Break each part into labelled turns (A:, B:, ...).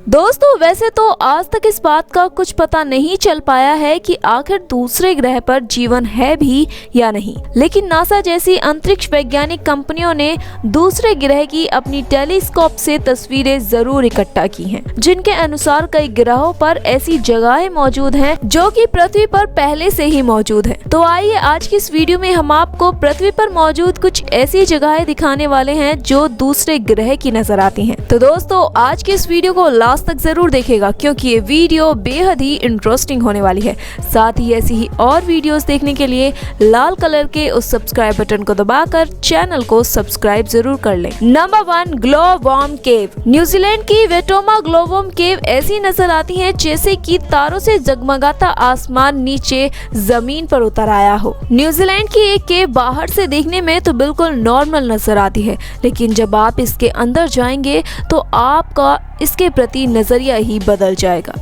A: दोस्तों वैसे तो आज तक इस बात का कुछ पता नहीं चल पाया है कि आखिर दूसरे ग्रह पर जीवन है भी या नहीं, लेकिन नासा जैसी अंतरिक्ष वैज्ञानिक कंपनियों ने दूसरे ग्रह की अपनी टेलीस्कोप से तस्वीरें जरूर इकट्ठा की हैं, जिनके अनुसार कई ग्रहों पर ऐसी जगहें मौजूद हैं जो कि पृथ्वी पर पहले से ही मौजूद हैं। तो आइए आज की इस वीडियो में हम आपको पृथ्वी पर मौजूद कुछ ऐसी जगहें दिखाने वाले हैं जो दूसरे ग्रह की नजर आती हैं। तो दोस्तों आज की इस वीडियो को लास्ट तक जरूर देखेगा क्योंकि ये वीडियो बेहद ही इंटरेस्टिंग होने वाली है। साथ ही ऐसी ही और वीडियोस देखने के लिए लाल कलर के उस सब्सक्राइब बटन को दबाकर चैनल को सब्सक्राइब जरूर कर लें। नंबर 1, ग्लोवर्म केव। न्यूजीलैंड की वेटोमा ग्लोवर्म केव ऐसी नजर आती है जैसे कि तारों से जगमगाता आसमान नीचे जमीन पर उतर आया हो। न्यूजीलैंड की एक केव बाहर से देखने में तो बिल्कुल नॉर्मल नजर आती है, लेकिन जब आप इसके अंदर जाएंगे तो आपका इसके प्रति नजरिया ही बदल जाएगा,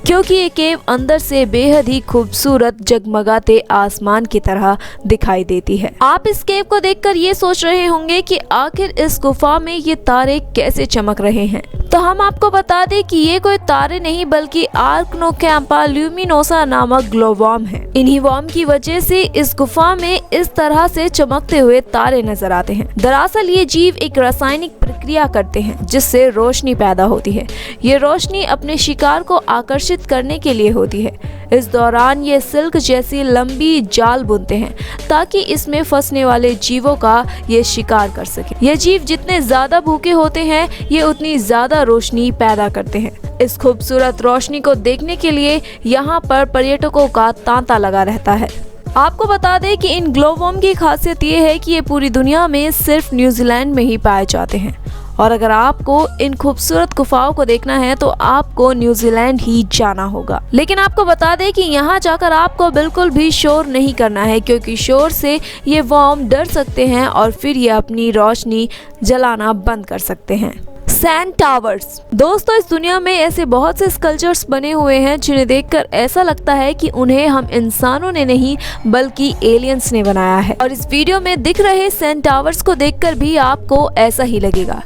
A: क्योंकि ये केव अंदर से बेहद ही खूबसूरत जगमगाते आसमान की तरह दिखाई देती है। आप इस केव को देखकर ये सोच रहे होंगे कि आखिर इस गुफा में ये तारे कैसे चमक रहे हैं। तो हम आपको बता दें कि ये कोई तारे नहीं बल्कि आर्कनोकैंपा ल्यूमिनोसा नामक ग्लोवर्म है। इन्हीं वर्म की वजह से इस गुफा में इस तरह से चमकते हुए तारे नजर आते हैं। दरअसल ये जीव एक रासायनिक प्रक्रिया करते हैं जिससे रोशनी पैदा होती है। ये रोशनी अपने शिकार को आकर्षित करने के लिए होती है। इस दौरान ये सिल्क जैसी लंबी जाल बुनते हैं ताकि इसमें फंसने वाले जीवों का ये शिकार कर सके। ये जीव जितने ज्यादा भूखे होते हैं ये उतनी ज्यादा रोशनी पैदा करते हैं। इस खूबसूरत रोशनी को देखने के लिए यहाँ पर पर्यटकों का तांता लगा रहता है। आपको बता दें कि इन ग्लोवर्म की खासियत ये है कि ये पूरी दुनिया में सिर्फ न्यूजीलैंड में ही पाए जाते हैं, और अगर आपको इन खूबसूरत गुफाओं को देखना है तो आपको न्यूजीलैंड ही जाना होगा। लेकिन आपको बता दें कि यहाँ जाकर आपको बिल्कुल भी शोर नहीं करना है, क्योंकि शोर से ये वर्म डर सकते हैं और फिर ये अपनी रोशनी जलाना बंद कर सकते हैं। Sand towers. दोस्तों इस दुनिया में ऐसे बहुत से स्कल्पचर्स बने हुए हैं जिन्हें देखकर ऐसा लगता है कि उन्हें हम इंसानों ने नहीं बल्कि एलियंस ने बनाया है, और इस वीडियो में दिख रहे सैंड टावर्स को देखकर भी आपको ऐसा ही लगेगा।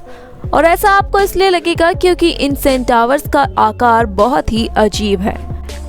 A: और ऐसा आपको इसलिए लगेगा क्योंकि इन सैंड टावर्स का आकार बहुत ही अजीब है।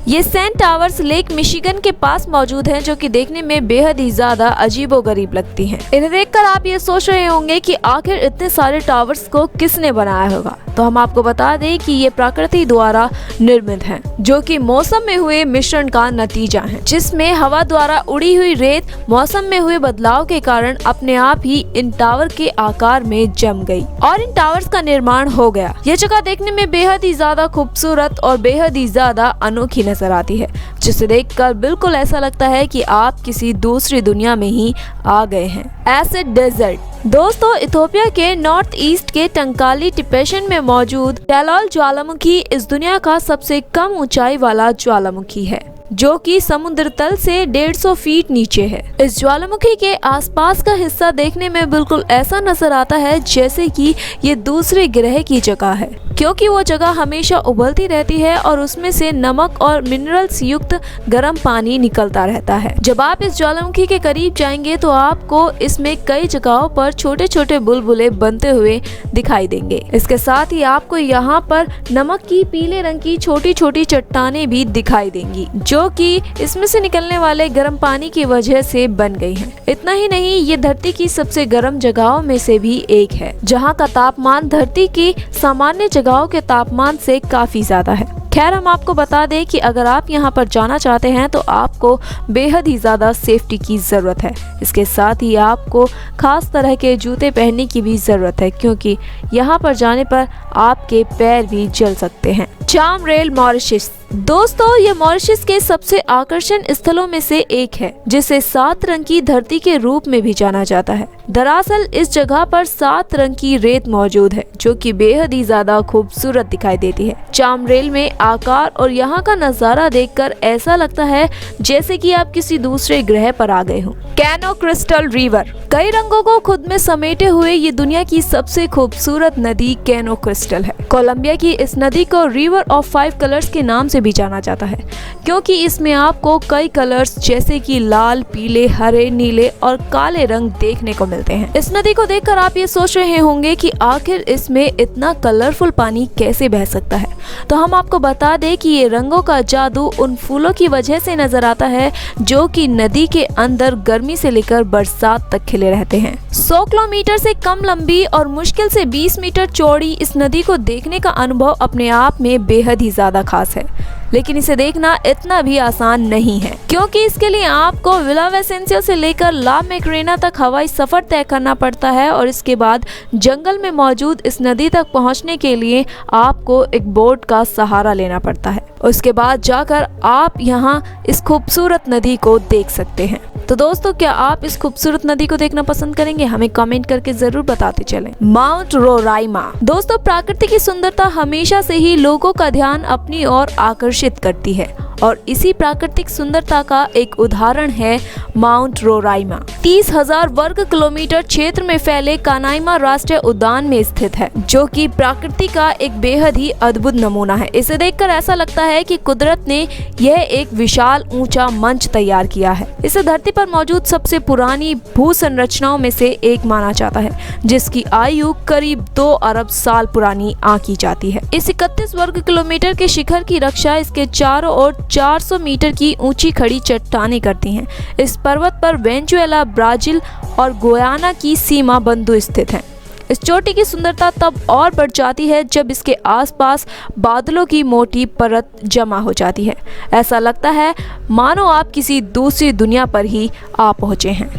A: ये सैंड टावर्स लेक मिशिगन के पास मौजूद हैं, जो कि देखने में बेहद ही ज्यादा अजीबोगरीब लगती हैं। इन्हें देखकर आप ये सोच रहे होंगे कि आखिर इतने सारे टावर्स को किसने बनाया होगा। तो हम आपको बता दें कि ये प्रकृति द्वारा निर्मित हैं, जो कि मौसम में हुए मिश्रण का नतीजा है, जिसमें हवा द्वारा उड़ी हुई रेत मौसम में हुए बदलाव के कारण अपने आप ही इन टावर के आकार में जम गई और इन टावर्स का निर्माण हो गया। ये जगह देखने में बेहद ही ज्यादा खूबसूरत और बेहद ही ज्यादा अनोखी नजर आती है, जिसे देखकर बिल्कुल ऐसा लगता है कि आप किसी दूसरी दुनिया में ही आ गए हैं। Acid desert. दोस्तों इथियोपिया के नॉर्थ ईस्ट के टंकाली डिप्रेशन में मौजूद टैलोल ज्वालामुखी इस दुनिया का सबसे कम ऊंचाई वाला ज्वालामुखी है, जो कि समुद्र तल से 150 फीट नीचे है। इस ज्वालामुखी के आसपास का हिस्सा देखने में बिल्कुल ऐसा नजर आता है जैसे कि ये दूसरे ग्रह की जगह है, क्योंकि वो जगह हमेशा उबलती रहती है और उसमें से नमक और मिनरल्स युक्त गर्म पानी निकलता रहता है। जब आप इस ज्वालामुखी के करीब जाएंगे तो आपको इसमें कई जगहों पर छोटे छोटे बुलबुले बनते हुए दिखाई देंगे। इसके साथ ही आपको यहाँ पर नमक की पीले रंग की छोटी छोटी चट्टानें भी दिखाई देंगी, जो कि इसमें से निकलने वाले गर्म पानी की वजह से बन गई हैं। इतना ही नहीं, ये धरती की सबसे गर्म जगहों में से भी एक है, जहाँ का तापमान धरती की सामान्य जगहों के तापमान से काफी ज्यादा है। खैर हम आपको बता दें कि अगर आप यहाँ पर जाना चाहते हैं तो आपको बेहद ही ज्यादा सेफ्टी की जरूरत है। इसके साथ ही आपको खास तरह के जूते पहनने की भी जरूरत है, क्योंकि यहाँ पर जाने पर आपके पैर भी जल सकते हैं। Charm rail Mauritius. दोस्तों ये मॉरिशस के सबसे आकर्षण स्थलों में से एक है, जिसे 7 रंग की धरती के रूप में भी जाना जाता है। दरअसल इस जगह पर 7 रंग की रेत मौजूद है, जो कि बेहद ही ज्यादा खूबसूरत दिखाई देती है। चार्म रेल में आकार और यहाँ का नजारा देखकर ऐसा लगता है जैसे कि आप किसी दूसरे ग्रह पर आ गए हो। Canoe crystal river. कई रंगों को खुद में समेटे हुए ये दुनिया की सबसे खूबसूरत नदी कैनो क्रिस्टल है। कोलंबिया की इस नदी को रिवर ऑफ 5 कलर्स के नाम से से भी जाना जाता है, क्योंकि इसमें आपको कई कलर्स जैसे कि लाल, पीले, हरे, नीले और काले रंग देखने को मिलते हैं। इस नदी को देखकर आप ये सोच रहे होंगे कि आखिर इसमें इतना कलरफुल पानी कैसे बह सकता है। तो हम आपको बता दें कि ये रंगों का जादू उन फूलों की वजह से नजर आता है जो कि नदी के अंदर गर्मी से लेकर बरसात तक खिले रहते हैं। 100 किलोमीटर से कम लंबी और मुश्किल से 20 मीटर चौड़ी इस नदी को देखने का अनुभव अपने आप में बेहद ही ज्यादा खास है, लेकिन इसे देखना इतना भी आसान नहीं है, क्योंकि इसके लिए आपको विला विसेंसिया से लेकर ला मैकरेना तक हवाई सफर तय करना पड़ता है और इसके बाद जंगल में मौजूद इस नदी तक पहुंचने के लिए आपको एक बोट का सहारा लेना पड़ता है। उसके बाद जाकर आप यहां इस खूबसूरत नदी को देख सकते हैं। तो दोस्तों, क्या आप इस खूबसूरत नदी को देखना पसंद करेंगे? हमें कमेंट करके जरूर बताते चलें। Mount Roraima. दोस्तों, प्रकृति की सुंदरता हमेशा से ही लोगों का ध्यान अपनी ओर आकर्षित करती है और इसी प्राकृतिक सुंदरता का एक उदाहरण है माउंट रोराइमा। 30,000 वर्ग किलोमीटर क्षेत्र में फैले कानाइमा राष्ट्रीय उद्यान में स्थित है, जो कि प्रकृति का एक बेहद ही अद्भुत नमूना है। इसे देखकर ऐसा लगता है कि कुदरत ने यह एक विशाल ऊंचा मंच तैयार किया है। इसे धरती पर मौजूद सबसे पुरानी भू संरचनाओं में से एक माना जाता है, जिसकी आयु करीब 2 अरब साल पुरानी आंकी जाती है। इस 31 वर्ग किलोमीटर के शिखर की रक्षा इसके चारों ओर 400 मीटर की ऊंची खड़ी चट्टानें करती हैं। इस पर्वत पर वेनेजुएला, ब्राजील और गुयाना की सीमा बिंदु स्थित है। इस चोटी की सुंदरता तब और बढ़ जाती है जब इसके आसपास बादलों की मोटी परत जमा हो जाती है। ऐसा लगता है मानो आप किसी दूसरी दुनिया पर ही आ पहुंचे हैं।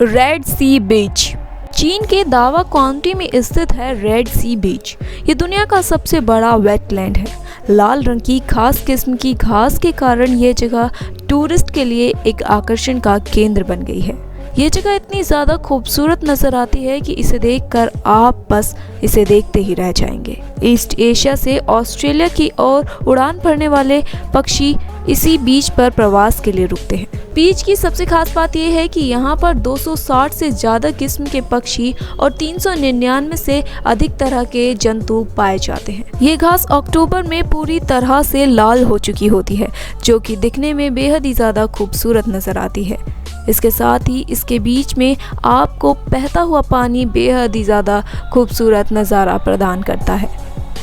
A: रेड सी बीच। चीन के दावा काउंटी में स्थित है रेड सी बीच। ये दुनिया का सबसे बड़ा वेटलैंड है। लाल रंग की खास किस्म की घास के कारण ये जगह टूरिस्ट के लिए एक आकर्षण का केंद्र बन गई है। ये जगह इतनी ज़्यादा खूबसूरत नज़र आती है कि इसे देखकर आप बस इसे देखते ही रह जाएंगे। ईस्ट एशिया से ऑस्ट्रेलिया की ओर उड़ान भरने वाले पक्षी इसी बीच पर प्रवास के लिए रुकते हैं। बीच की सबसे खास बात यह है कि यहाँ पर 260 से ज़्यादा किस्म के पक्षी और 399 से अधिक तरह के जंतु पाए जाते हैं। ये घास अक्टूबर में पूरी तरह से लाल हो चुकी होती है, जो कि दिखने में बेहद ही ज़्यादा खूबसूरत नज़र आती है। इसके साथ ही इसके बीच में आपको बहता हुआ पानी बेहद ही ज़्यादा खूबसूरत नज़ारा प्रदान करता है।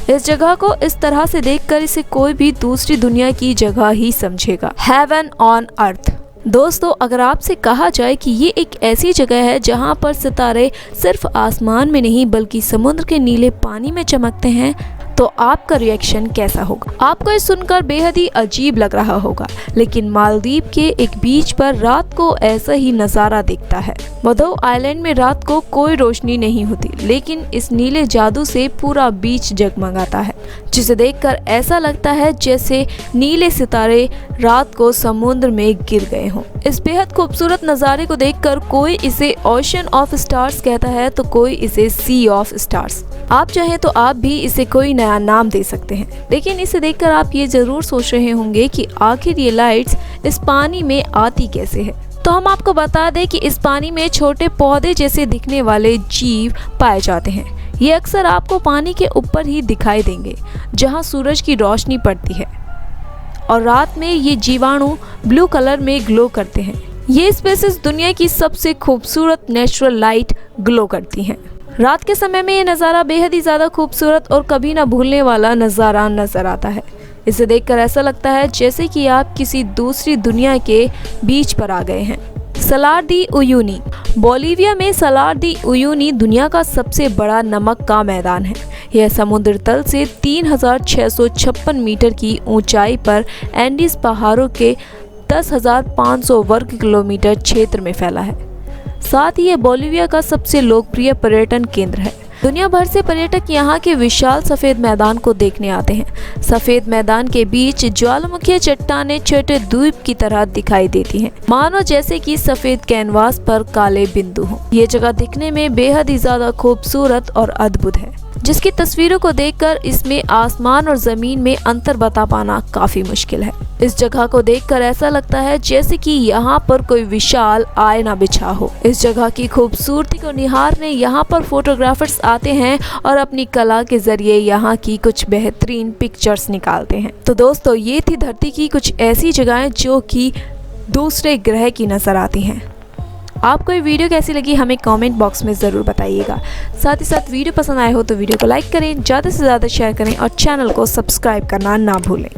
A: इस जगह को इस तरह से देखकर इसे कोई भी दूसरी दुनिया की जगह ही समझेगा। Heaven on earth. दोस्तों, अगर आपसे कहा जाए कि ये एक ऐसी जगह है जहां पर सितारे सिर्फ आसमान में नहीं बल्कि समुद्र के नीले पानी में चमकते हैं, तो आपका रिएक्शन कैसा होगा? आपको ये सुनकर बेहद ही अजीब लग रहा होगा, लेकिन मालदीव के एक बीच पर रात को ऐसा ही नज़ारा दिखता है। मधो आइलैंड में रात को कोई रोशनी नहीं होती, लेकिन इस नीले जादू से पूरा बीच जगमगाता है, जिसे देखकर ऐसा लगता है जैसे नीले सितारे रात को समुद्र में गिर गए हों। इस बेहद खूबसूरत नज़ारे को देखकर कोई इसे ओशन ऑफ स्टार्स कहता है तो कोई इसे सी ऑफ स्टार्स। आप चाहें तो आप भी इसे कोई नया नाम दे सकते हैं, लेकिन इसे देखकर आप ये जरूर सोच रहे होंगे कि आखिर ये लाइट्स इस पानी में आती कैसे है। तो हम आपको बता दें कि इस पानी में छोटे पौधे जैसे दिखने वाले जीव पाए जाते हैं। ये अक्सर आपको पानी के ऊपर ही दिखाई देंगे जहां सूरज की रोशनी पड़ती है, और रात में ये जीवाणु ब्लू कलर में ग्लो करते हैं। ये स्पेसीज दुनिया की सबसे खूबसूरत नेचुरल लाइट ग्लो करती हैं। रात के समय में ये नज़ारा बेहद ही ज़्यादा खूबसूरत और कभी ना भूलने वाला नज़ारा नज़र आता है। इसे देखकर ऐसा लगता है जैसे कि आप किसी दूसरी दुनिया के बीच पर आ गए हैं। सलार दी उयूनी। बोलीविया में सलार दी उयूनी दुनिया का सबसे बड़ा नमक का मैदान है। यह समुद्र तल से 3656 मीटर की ऊंचाई पर एंडीज पहाड़ों के 10,500 वर्ग किलोमीटर क्षेत्र में फैला है। साथ ही यह बोलीविया का सबसे लोकप्रिय पर्यटन केंद्र है। दुनिया भर से पर्यटक यहाँ के विशाल सफेद मैदान को देखने आते हैं। सफेद मैदान के बीच ज्वालामुखी चट्टानें छोटे द्वीप की तरह दिखाई देती हैं, मानो जैसे कि सफेद कैनवास पर काले बिंदु हों। ये जगह दिखने में बेहद ही ज्यादा खूबसूरत और अद्भुत है, जिसकी तस्वीरों को देखकर इसमें आसमान और जमीन में अंतर बता पाना काफी मुश्किल है। इस जगह को देखकर ऐसा लगता है जैसे कि यहाँ पर कोई विशाल आईना बिछा हो। इस जगह की खूबसूरती को निहारने यहाँ पर फोटोग्राफर्स आते हैं और अपनी कला के जरिए यहाँ की कुछ बेहतरीन पिक्चर्स निकालते हैं। तो दोस्तों, ये थी धरती की कुछ ऐसी जगहें जो कि दूसरे ग्रह की नजर आती हैं। आपको ये वीडियो कैसी लगी हमें कमेंट बॉक्स में ज़रूर बताइएगा। साथ ही साथ वीडियो पसंद आए हो तो वीडियो को लाइक करें, ज़्यादा से ज़्यादा शेयर करें और चैनल को सब्सक्राइब करना ना भूलें।